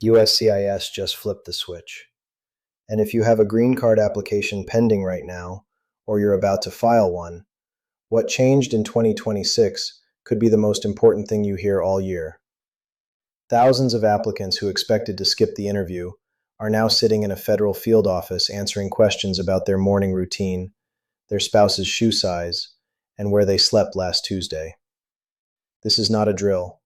USCIS just flipped the switch. And if you have a green card application pending right now, or you're about to file one, what changed in 2026 could be the most important thing you hear all year. Thousands of applicants who expected to skip the interview are now sitting in a federal field office answering questions about their morning routine, their spouse's shoe size, and where they slept last Tuesday. This is not a drill.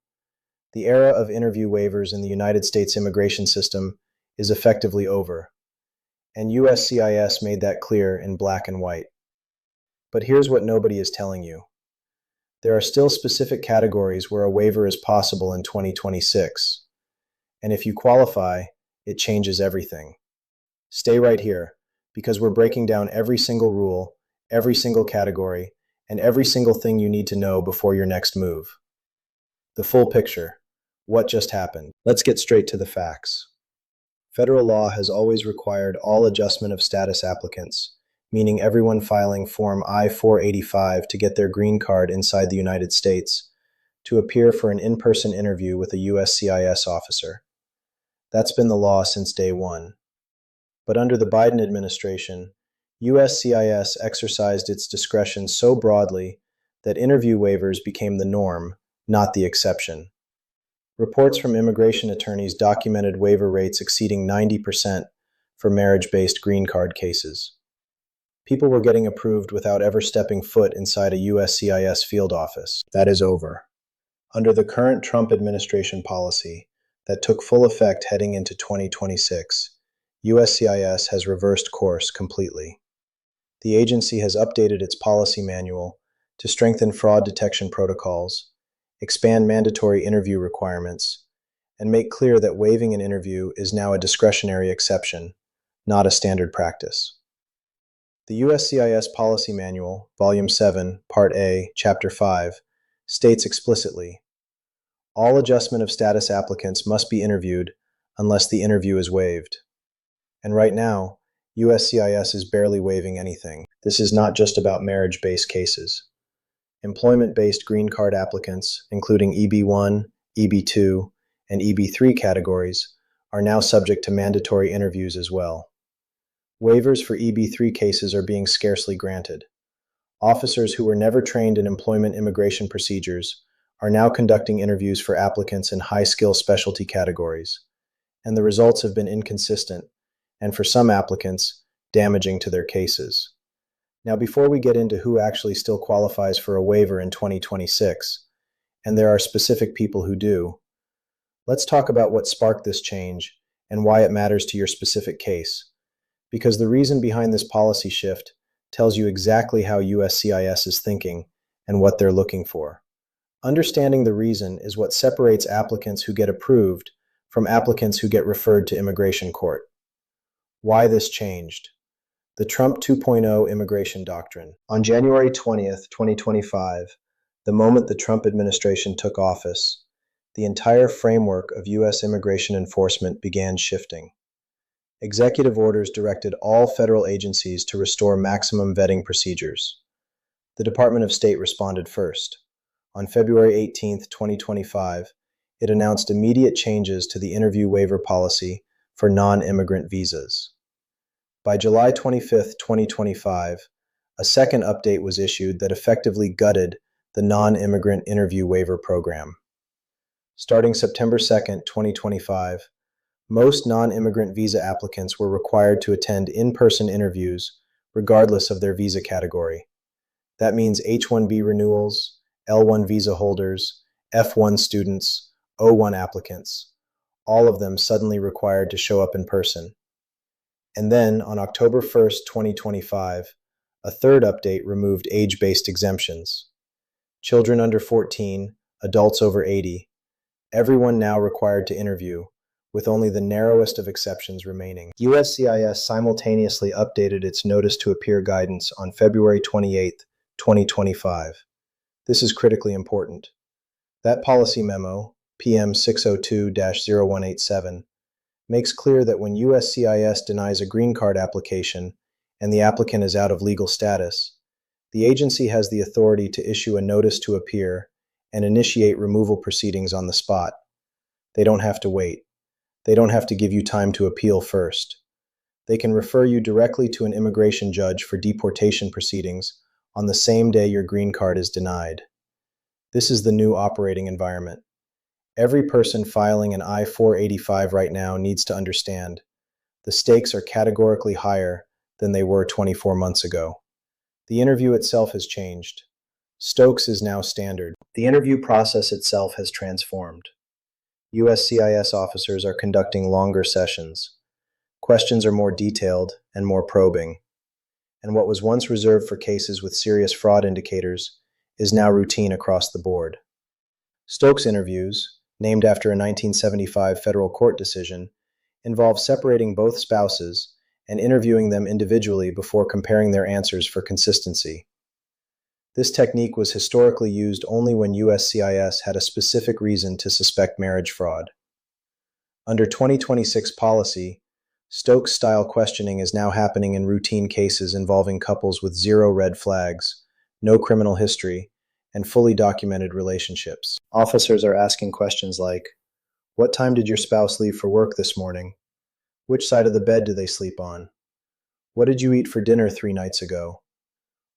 The era of interview waivers in the United States immigration system is effectively over, and USCIS made that clear in black and white. But here's what nobody is telling you. There are still specific categories where a waiver is possible in 2026, and if you qualify, it changes everything. Stay right here, because we're breaking down every single rule, every single category, and every single thing you need to know before your next move. The full picture. What just happened? Let's get straight to the facts. Federal law has always required all adjustment of status applicants, meaning everyone filing Form I-485 to get their green card inside the United States, to appear for an in-person interview with a USCIS officer. That's been the law since day one. But under the Biden administration, USCIS exercised its discretion so broadly that interview waivers became the norm, not the exception. Reports from immigration attorneys documented waiver rates exceeding 90% for marriage-based green card cases. People were getting approved without ever stepping foot inside a USCIS field office. That is over. Under the current Trump administration policy that took full effect heading into 2026, USCIS has reversed course completely. The agency has updated its policy manual to strengthen fraud detection protocols, expand mandatory interview requirements, and make clear that waiving an interview is now a discretionary exception, not a standard practice. The USCIS Policy Manual, Volume 7, Part A, Chapter 5, states explicitly, all adjustment of status applicants must be interviewed unless the interview is waived. And right now, USCIS is barely waiving anything. This is not just about marriage-based cases. Employment-based green card applicants, including EB1, EB2, and EB3 categories, are now subject to mandatory interviews as well. Waivers for EB3 cases are being scarcely granted. Officers who were never trained in employment immigration procedures are now conducting interviews for applicants in high-skill specialty categories, and the results have been inconsistent, and for some applicants, damaging to their cases. Now, before we get into who actually still qualifies for a waiver in 2026, and there are specific people who do, let's talk about what sparked this change and why it matters to your specific case. Because the reason behind this policy shift tells you exactly how USCIS is thinking and what they're looking for. Understanding the reason is what separates applicants who get approved from applicants who get referred to immigration court. Why this changed? The Trump 2.0 immigration doctrine. On January 20th, 2025, the moment the Trump administration took office, the entire framework of U.S. immigration enforcement began shifting. Executive orders directed all federal agencies to restore maximum vetting procedures. The Department of State responded first. On February 18, 2025, it announced immediate changes to the interview waiver policy for non-immigrant visas. By July 25, 2025, a second update was issued that effectively gutted the non-immigrant interview waiver program. Starting September 2, 2025, most non-immigrant visa applicants were required to attend in-person interviews regardless of their visa category. That means H-1B renewals, L-1 visa holders, F-1 students, O-1 applicants, all of them suddenly required to show up in person. And then, on October 1, 2025, a third update removed age-based exemptions. Children under 14, adults over 80, everyone now required to interview, with only the narrowest of exceptions remaining. USCIS simultaneously updated its Notice to Appear guidance on February 28, 2025. This is critically important. That policy memo, PM 602-0187, makes clear that when USCIS denies a green card application and the applicant is out of legal status, the agency has the authority to issue a notice to appear and initiate removal proceedings on the spot. They don't have to wait. They don't have to give you time to appeal first. They can refer you directly to an immigration judge for deportation proceedings on the same day your green card is denied. This is the new operating environment. Every person filing an I-485 right now needs to understand the stakes are categorically higher than they were 24 months ago. The interview itself has changed. Stokes is now standard. The interview process itself has transformed. USCIS officers are conducting longer sessions. Questions are more detailed and more probing. And what was once reserved for cases with serious fraud indicators is now routine across the board. Stokes interviews, named after a 1975 federal court decision, involve separating both spouses and interviewing them individually before comparing their answers for consistency. This technique was historically used only when USCIS had a specific reason to suspect marriage fraud. Under 2026 policy, Stokes-style questioning is now happening in routine cases involving couples with zero red flags, no criminal history, and fully documented relationships. Officers are asking questions like, "What time did your spouse leave for work this morning? Which side of the bed do they sleep on? What did you eat for dinner 3 nights ago?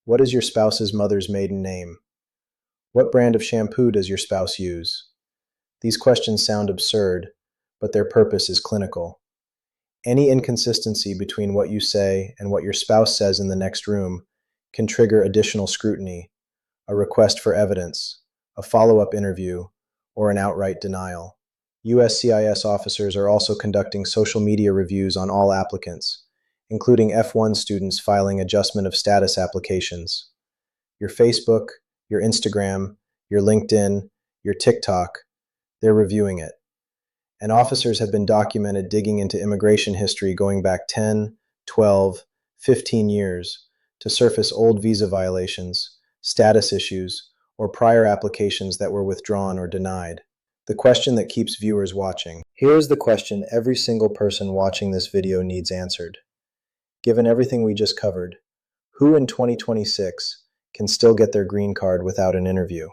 What is your spouse's mother's maiden name? What brand of shampoo does your spouse use?" These questions sound absurd, but their purpose is clinical. Any inconsistency between what you say and what your spouse says in the next room can trigger additional scrutiny, a request for evidence, a follow-up interview, or an outright denial. USCIS officers are also conducting social media reviews on all applicants, including F1 students filing adjustment of status applications. Your Facebook, your Instagram, your LinkedIn, your TikTok, they're reviewing it. And officers have been documented digging into immigration history going back 10, 12, 15 years to surface old visa violations, status issues, or prior applications that were withdrawn or denied. The question that keeps viewers watching. Here's the question every single person watching this video needs answered. Given everything we just covered, who in 2026 can still get their green card without an interview?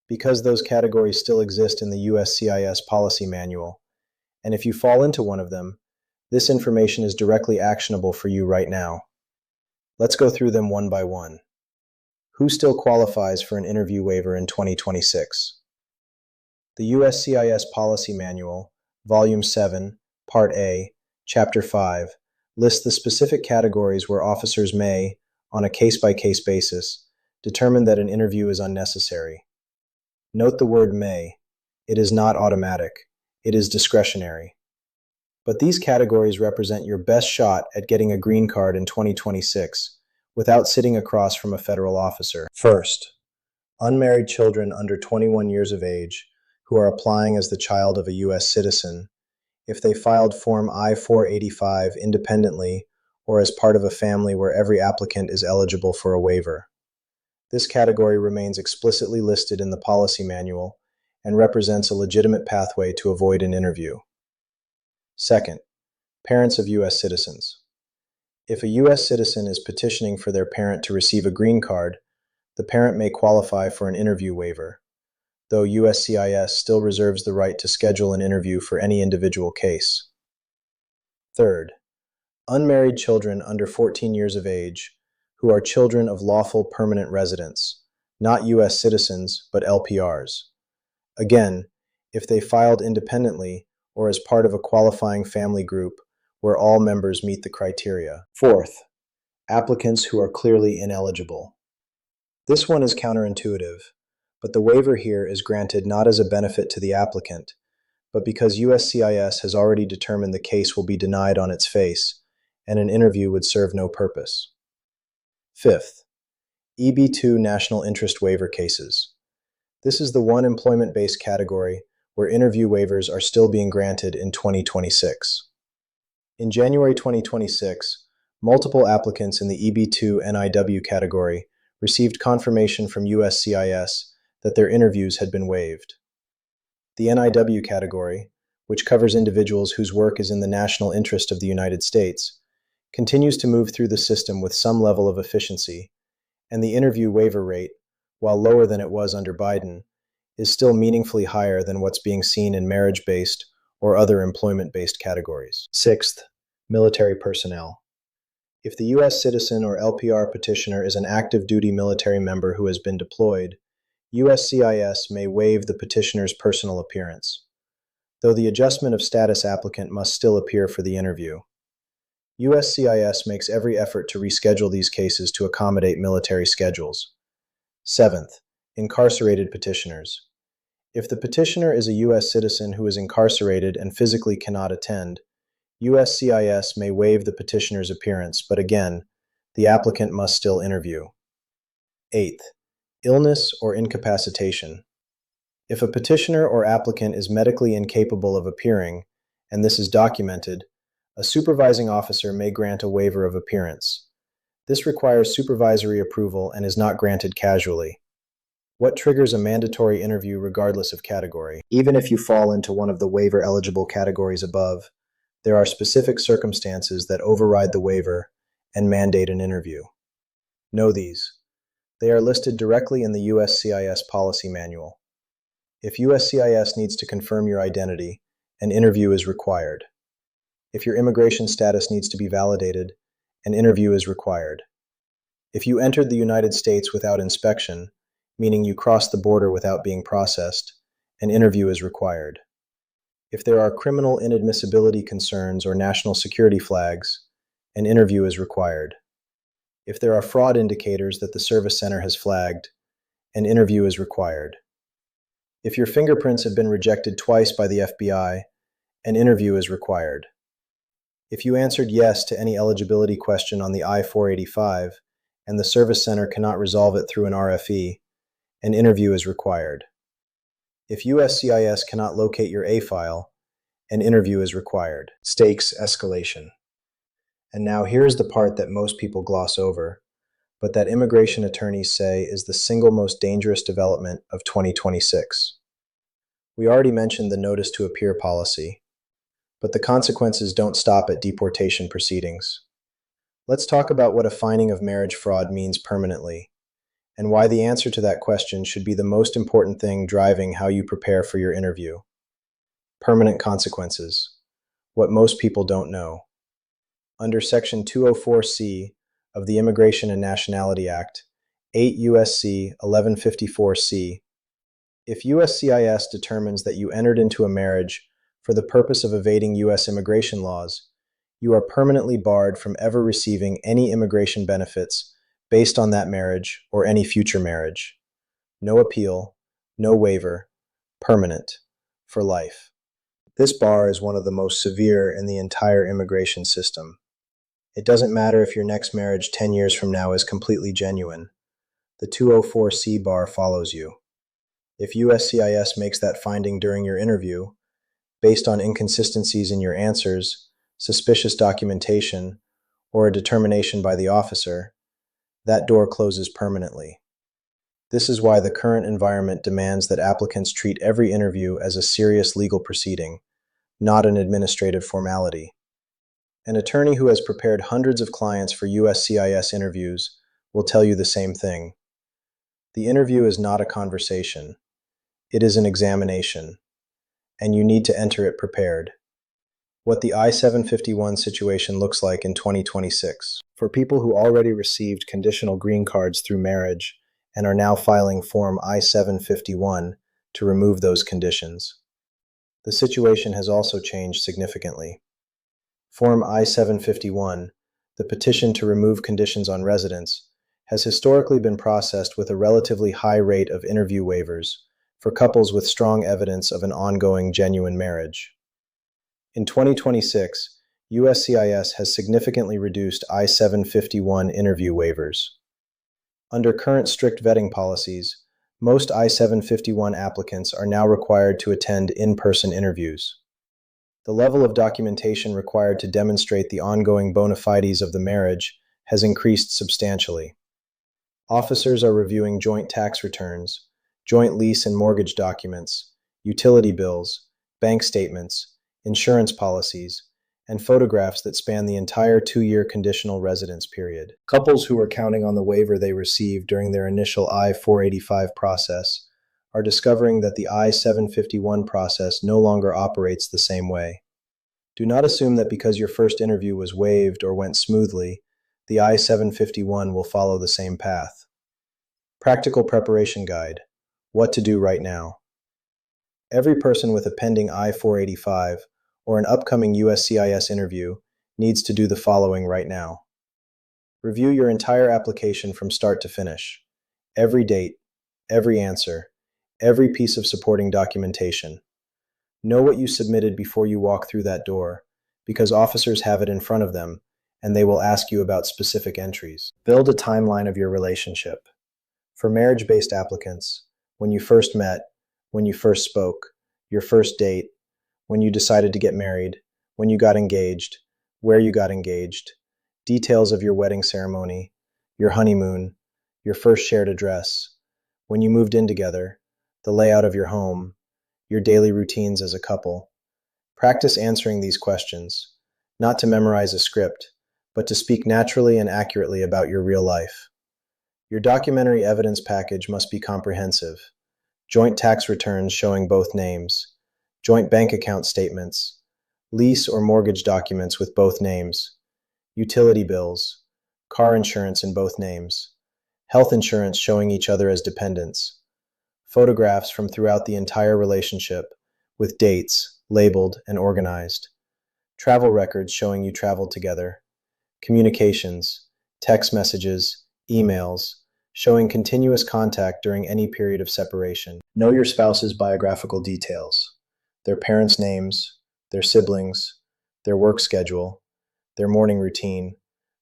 Because those categories still exist in the USCIS policy manual, and if you fall into one of them, this information is directly actionable for you right now. Let's go through them one by one. Who still qualifies for an interview waiver in 2026? The USCIS Policy Manual, Volume 7, Part A, Chapter 5, lists the specific categories where officers may, on a case-by-case basis, determine that an interview is unnecessary. Note the word may. It is not automatic. It is discretionary. But these categories represent your best shot at getting a green card in 2026 without sitting across from a federal officer. First, unmarried children under 21 years of age who are applying as the child of a U.S. citizen, if they filed Form I-485 independently or as part of a family where every applicant is eligible for a waiver. This category remains explicitly listed in the policy manual and represents a legitimate pathway to avoid an interview. Second, parents of U.S. citizens. If a U.S. citizen is petitioning for their parent to receive a green card, the parent may qualify for an interview waiver, though USCIS still reserves the right to schedule an interview for any individual case. Third, unmarried children under 14 years of age who are children of lawful permanent residents, not U.S. citizens, but LPRs. Again, if they filed independently or as part of a qualifying family group where all members meet the criteria. Fourth, applicants who are clearly ineligible. This one is counterintuitive, but the waiver here is granted not as a benefit to the applicant, but because USCIS has already determined the case will be denied on its face, and an interview would serve no purpose. Fifth, EB2 national interest waiver cases. This is the one employment-based category where interview waivers are still being granted in 2026. In January 2026, multiple applicants in the EB2 NIW category received confirmation from USCIS that their interviews had been waived. The NIW category, which covers individuals whose work is in the national interest of the United States, continues to move through the system with some level of efficiency, and the interview waiver rate, while lower than it was under Biden, is still meaningfully higher than what's being seen in marriage-based or other employment-based categories. Sixth, military personnel. If the U.S. citizen or LPR petitioner is an active duty military member who has been deployed, USCIS may waive the petitioner's personal appearance, though the adjustment of status applicant must still appear for the interview. USCIS makes every effort to reschedule these cases to accommodate military schedules. Seventh, incarcerated petitioners. If the petitioner is a U.S. citizen who is incarcerated and physically cannot attend, USCIS may waive the petitioner's appearance, but again, the applicant must still interview. Eighth, illness or incapacitation. If a petitioner or applicant is medically incapable of appearing, and this is documented, a supervising officer may grant a waiver of appearance. This requires supervisory approval and is not granted casually. What triggers a mandatory interview regardless of category? Even if you fall into one of the waiver-eligible categories above, there are specific circumstances that override the waiver and mandate an interview. Know these. They are listed directly in the USCIS policy manual. If USCIS needs to confirm your identity, an interview is required. If your immigration status needs to be validated, an interview is required. If you entered the United States without inspection, meaning you crossed the border without being processed, an interview is required. If there are criminal inadmissibility concerns or national security flags, an interview is required. If there are fraud indicators that the service center has flagged, an interview is required. If your fingerprints have been rejected twice by the FBI, an interview is required. If you answered yes to any eligibility question on the I-485 and the service center cannot resolve it through an RFE, an interview is required. If USCIS cannot locate your A file, an interview is required. Stakes escalation. And now here's the part that most people gloss over, but that immigration attorneys say is the single most dangerous development of 2026. We already mentioned the notice to appear policy, but the consequences don't stop at deportation proceedings. Let's talk about what a finding of marriage fraud means permanently, and why the answer to that question should be the most important thing driving how you prepare for your interview. Permanent consequences. What most people don't know. Under Section 204C of the Immigration and Nationality Act, 8 U.S.C. 1154C, if USCIS determines that you entered into a marriage for the purpose of evading U.S. immigration laws, you are permanently barred from ever receiving any immigration benefits based on that marriage or any future marriage. No appeal, no waiver, permanent, for life. This bar is one of the most severe in the entire immigration system. It doesn't matter if your next marriage 10 years from now is completely genuine. The 204C bar follows you. If USCIS makes that finding during your interview, based on inconsistencies in your answers, suspicious documentation, or a determination by the officer, that door closes permanently. This is why the current environment demands that applicants treat every interview as a serious legal proceeding, not an administrative formality. An attorney who has prepared hundreds of clients for USCIS interviews will tell you the same thing. The interview is not a conversation. It is an examination, and you need to enter it prepared. What the I-751 situation looks like in 2026. For people who already received conditional green cards through marriage and are now filing Form I-751 to remove those conditions, the situation has also changed significantly. Form I-751, the petition to remove conditions on residence, has historically been processed with a relatively high rate of interview waivers for couples with strong evidence of an ongoing genuine marriage. In 2026, USCIS has significantly reduced I-751 interview waivers. Under current strict vetting policies, most I-751 applicants are now required to attend in-person interviews. The level of documentation required to demonstrate the ongoing bona fides of the marriage has increased substantially. Officers are reviewing joint tax returns, joint lease and mortgage documents, utility bills, bank statements, insurance policies, and photographs that span the entire 2-year conditional residence period. Couples who are counting on the waiver they received during their initial I-485 process are discovering that the I-751 process no longer operates the same way. Do not assume that because your first interview was waived or went smoothly, the I-751 will follow the same path. Practical Preparation Guide. What to do right now. Every person with a pending I-485 or an upcoming USCIS interview needs to do the following right now. Review your entire application from start to finish. Every date, every answer, every piece of supporting documentation. Know what you submitted before you walk through that door, because officers have it in front of them, and they will ask you about specific entries. Build a timeline of your relationship. For marriage-based applicants, when you first met, when you first spoke, your first date, when you decided to get married, when you got engaged, where you got engaged, details of your wedding ceremony, your honeymoon, your first shared address, when you moved in together, the layout of your home, your daily routines as a couple. Practice answering these questions, not to memorize a script, but to speak naturally and accurately about your real life. Your documentary evidence package must be comprehensive. Joint tax returns showing both names, joint bank account statements, lease or mortgage documents with both names, utility bills, car insurance in both names, health insurance showing each other as dependents, photographs from throughout the entire relationship with dates labeled and organized, travel records showing you traveled together, communications, text messages, emails, showing continuous contact during any period of separation. Know your spouse's biographical details, their parents' names, their siblings, their work schedule, their morning routine,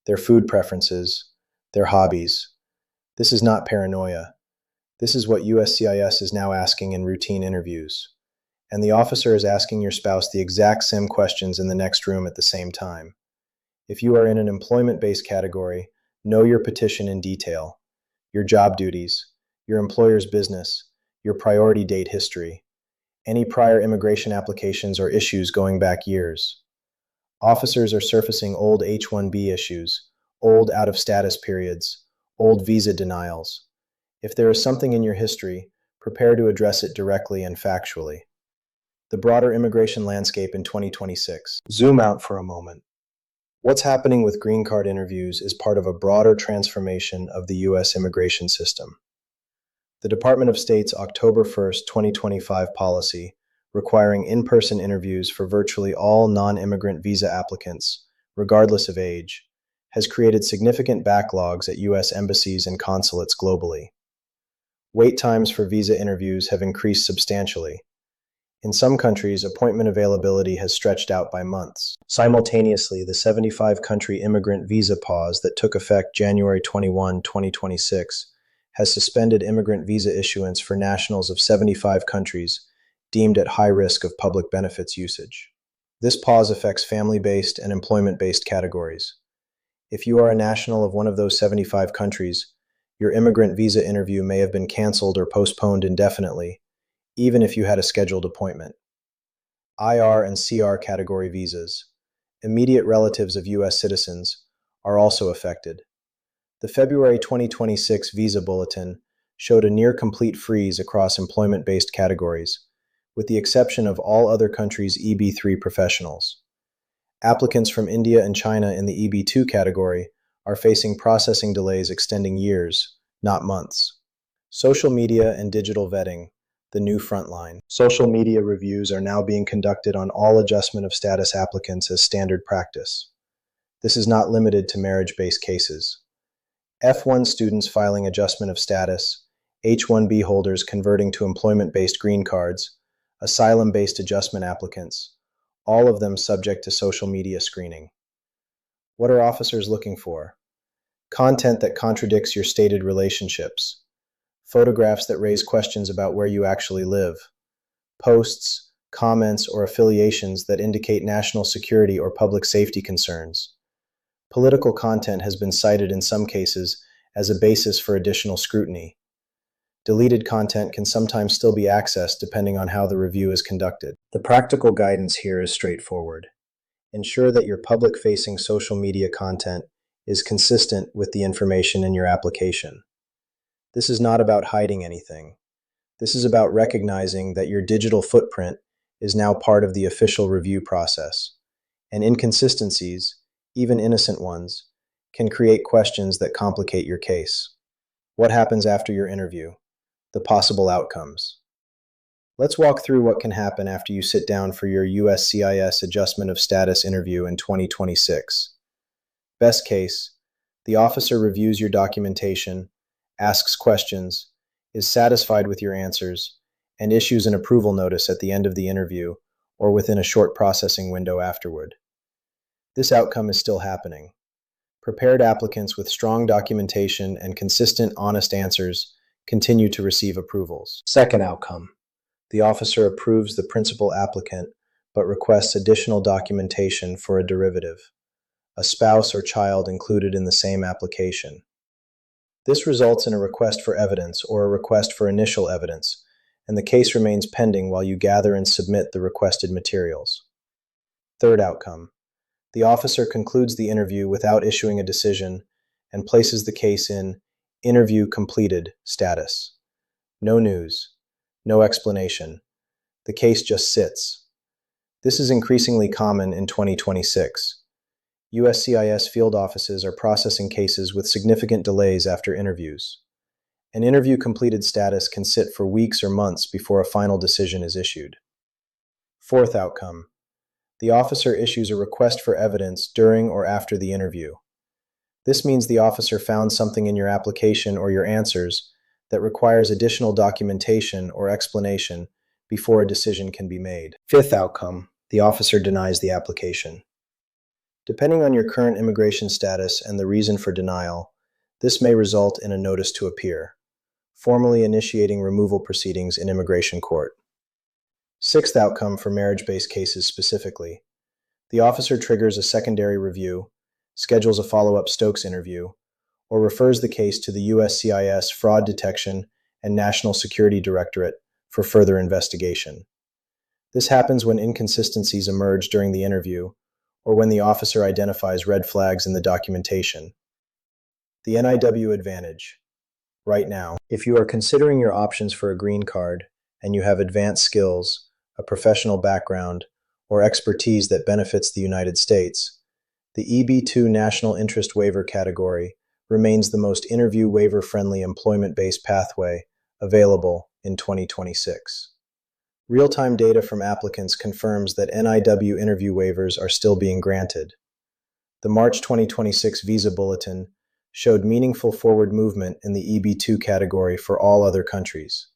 their food preferences, their hobbies. This is not paranoia. This is what USCIS is now asking in routine interviews. And the officer is asking your spouse the exact same questions in the next room at the same time. If you are in an employment-based category, know your petition in detail, your job duties, your employer's business, your priority date history, any prior immigration applications or issues going back years. Officers are surfacing old H-1B issues, old out-of-status periods, old visa denials. If there is something in your history, prepare to address it directly and factually. The broader immigration landscape in 2026. Zoom out for a moment. What's happening with green card interviews is part of a broader transformation of the U.S. immigration system. The Department of State's October 1st, 2025 policy, requiring in-person interviews for virtually all non-immigrant visa applicants, regardless of age, has created significant backlogs at U.S. embassies and consulates globally. Wait times for visa interviews have increased substantially. In some countries, appointment availability has stretched out by months. Simultaneously, the 75-country immigrant visa pause that took effect January 21, 2026, has suspended immigrant visa issuance for nationals of 75 countries deemed at high risk of public benefits usage. This pause affects family-based and employment-based categories. If you are a national of one of those 75 countries, your immigrant visa interview may have been canceled or postponed indefinitely, even if you had a scheduled appointment. IR and CR category visas, immediate relatives of U.S. citizens, are also affected. The February 2026 Visa Bulletin showed a near-complete freeze across employment-based categories, with the exception of all other countries' EB3 professionals. Applicants from India and China in the EB2 category are facing processing delays extending years, not months. Social media and digital vetting, the new frontline. Social media reviews are now being conducted on all adjustment of status applicants as standard practice. This is not limited to marriage-based cases. F1 students filing adjustment of status, H-1B holders converting to employment-based green cards, asylum-based adjustment applicants, all of them subject to social media screening. What are officers looking for? Content that contradicts your stated relationships. Photographs that raise questions about where you actually live. Posts, comments, or affiliations that indicate national security or public safety concerns. Political content has been cited in some cases as a basis for additional scrutiny. Deleted content can sometimes still be accessed depending on how the review is conducted. The practical guidance here is straightforward. Ensure that your public-facing social media content is consistent with the information in your application. This is not about hiding anything, This is about recognizing that your digital footprint is now part of the official review process, and inconsistencies, even innocent ones, can create questions that complicate your case. What happens after your interview? The possible outcomes. Let's walk through what can happen after you sit down for your USCIS Adjustment of Status interview in 2026. Best case, the officer reviews your documentation, asks questions, is satisfied with your answers, and issues an approval notice at the end of the interview or within a short processing window afterward. This outcome is still happening. Prepared applicants with strong documentation and consistent, honest answers continue to receive approvals. Second outcome. The officer approves the principal applicant but requests additional documentation for a derivative, a spouse or child included in the same application. This results in a request for evidence or a request for initial evidence, and the case remains pending while you gather and submit the requested materials. Third outcome. The officer concludes the interview without issuing a decision and places the case in interview completed status. No news. No explanation. The case just sits. This is increasingly common in 2026. USCIS field offices are processing cases with significant delays after interviews. An interview completed status can sit for weeks or months before a final decision is issued. Fourth outcome. The officer issues a request for evidence during or after the interview. This means the officer found something in your application or your answers that requires additional documentation or explanation before a decision can be made. Fifth outcome, the officer denies the application. Depending on your current immigration status and the reason for denial, this may result in a notice to appear, formally initiating removal proceedings in immigration court. Sixth outcome for marriage-based cases specifically, the officer triggers a secondary review, schedules a follow-up Stokes interview, or refers the case to the USCIS Fraud Detection and National Security Directorate for further investigation. This happens when inconsistencies emerge during the interview or when the officer identifies red flags in the documentation. The NIW advantage. Right now, if you are considering your options for a green card and you have advanced skills, a professional background, or expertise that benefits the United States, the EB-2 National Interest Waiver category remains the most interview waiver-friendly employment-based pathway available in 2026. Real-time data from applicants confirms that NIW interview waivers are still being granted. The March 2026 Visa Bulletin showed meaningful forward movement in the EB-2 category for all other countries.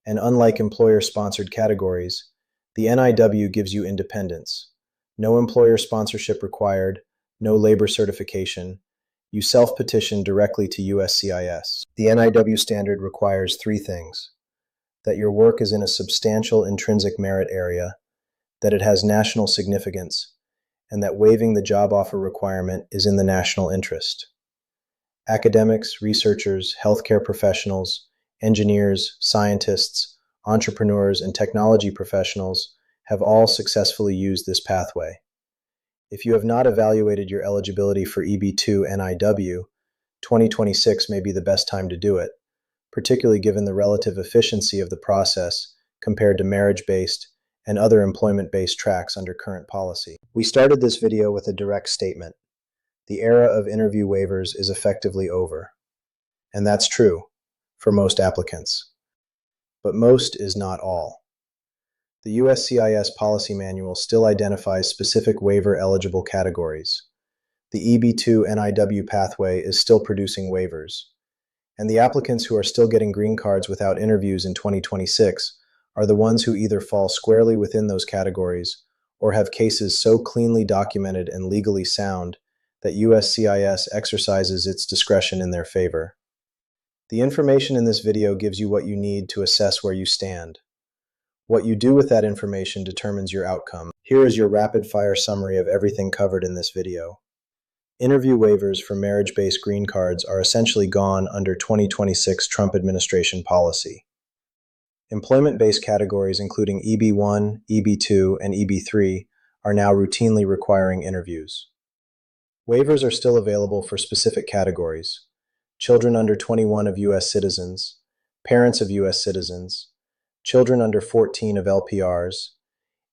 And unlike employer-sponsored categories, the NIW gives you independence. No employer sponsorship required, no labor certification. You self-petition directly to USCIS. The NIW standard requires three things: that your work is in a substantial intrinsic merit area, that it has national significance, and that waiving the job offer requirement is in the national interest. Academics, researchers, healthcare professionals, engineers, scientists, entrepreneurs, and technology professionals have all successfully used this pathway. If you have not evaluated your eligibility for EB-2 NIW, 2026 may be the best time to do it, particularly given the relative efficiency of the process compared to marriage-based and other employment-based tracks under current policy. We started this video with a direct statement. The era of interview waivers is effectively over. And that's true for most applicants. But most is not all. The USCIS policy manual still identifies specific waiver-eligible categories. The EB-2 NIW pathway is still producing waivers. And the applicants who are still getting green cards without interviews in 2026 are the ones who either fall squarely within those categories or have cases so cleanly documented and legally sound that USCIS exercises its discretion in their favor. The information in this video gives you what you need to assess where you stand. What you do with that information determines your outcome. Here is your rapid-fire summary of everything covered in this video. Interview waivers for marriage-based green cards are essentially gone under 2026 Trump administration policy. Employment-based categories including EB-1, EB-2, and EB-3 are now routinely requiring interviews. Waivers are still available for specific categories: children under 21 of U.S. citizens, parents of U.S. citizens, children under 14 of LPRs,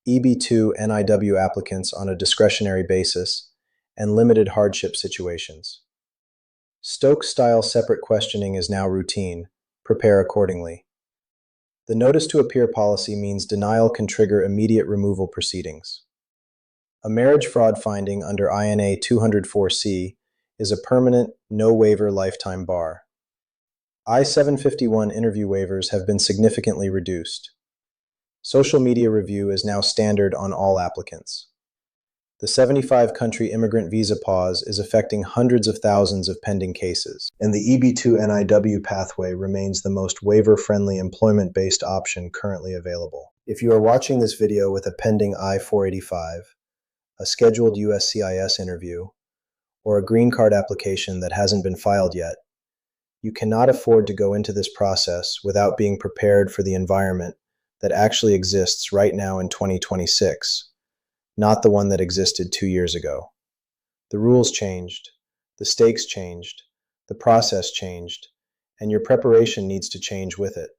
EB2 NIW applicants on a discretionary basis, and limited hardship situations. Stokes-style separate questioning is now routine. Prepare accordingly. The notice to appear policy means denial can trigger immediate removal proceedings. A marriage fraud finding under INA 204C is a permanent, no waiver lifetime bar. I-751 interview waivers have been significantly reduced. Social media review is now standard on all applicants. The 75-country immigrant visa pause is affecting hundreds of thousands of pending cases. And the EB2 NIW pathway remains the most waiver-friendly employment-based option currently available. If you are watching this video with a pending I-485, a scheduled USCIS interview, or a green card application that hasn't been filed yet, you cannot afford to go into this process without being prepared for the environment that actually exists right now in 2026, not the one that existed 2 years ago. The rules changed, the stakes changed, the process changed, and your preparation needs to change with it.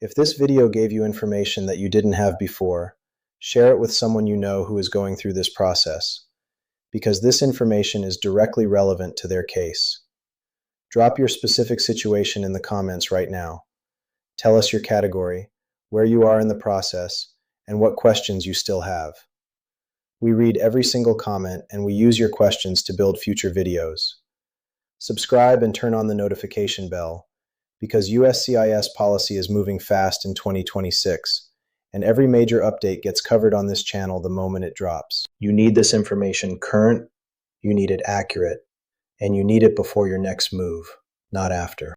If this video gave you information that you didn't have before, share it with someone you know who is going through this process, because this information is directly relevant to their case. Drop your specific situation in the comments right now. Tell us your category, where you are in the process, and what questions you still have. We read every single comment and we use your questions to build future videos. Subscribe and turn on the notification bell, because USCIS policy is moving fast in 2026, and every major update gets covered on this channel the moment it drops. You need this information current, you need it accurate, and you need it before your next move, not after.